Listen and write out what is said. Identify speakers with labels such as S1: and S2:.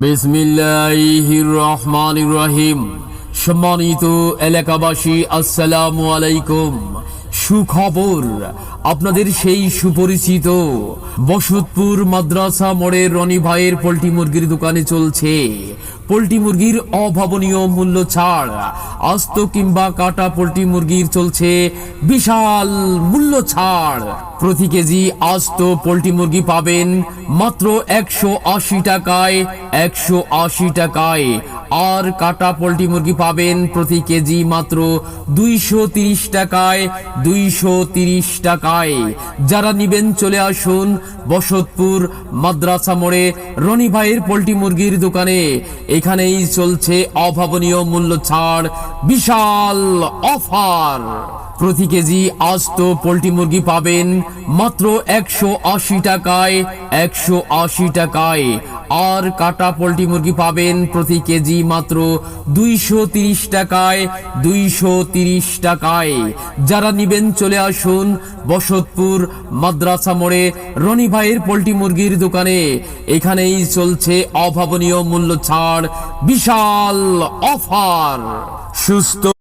S1: বিসমিল্লাহির রহমানির রহিম। সম্মানিত এলাকাবাসী, আসসালামু আলাইকুম। সুখবর, আপনাদের সেই সুপরিচিত বসতপুর মাদ্রাসা মোড়ের রনি ভাইয়ের পোল্ট্রি মুরগির দোকানে চলছে পোল্ট্রি মুরগির অভাবনীয় মূল্য ছাড়। আস্ত কিংবা কাটা পোল্ট্রি মুরগির চলছে বিশাল মূল্য ছাড়। প্রতি কেজি আস্ত পোল্ট্রি মুরগি পাবেন মাত্র 180 টাকায়, 180 টাকায়। আর কাটা পোল্ট্রি মুরগি পাবেন প্রতি কেজি মাত্র 230 টাকায়, 230 টাকায়। যারা নিবেন চলে আসুন বসতপুর মাদ্রাসা মোড়ে রনি ভাইয়ের পোল্ট্রি মুরগির দোকানে। এখানেই চলছে অভাবনীয় মূল্য ছাড়, বিশাল অফার। প্রতি কেজি আস্ত পোল্ট্রি মুরগি পাবেন মাত্র 180 টাকায়, 180 টাকায়। আর কাটা পোল্ট্রি মুরগি পাবেন প্রতি কেজি মাত্র 230 টাকায়, 230 টাকায়। যারা নিবেন চলে আসুন বসতপুর মাদ্রাসা মোড়ে রনি ভাইয়ের পোল্ট্রি মুরগির দোকানে। এখানেই চলছে অভাবনীয় মূল্য ছাড়, বিশাল অফার। সুস্থ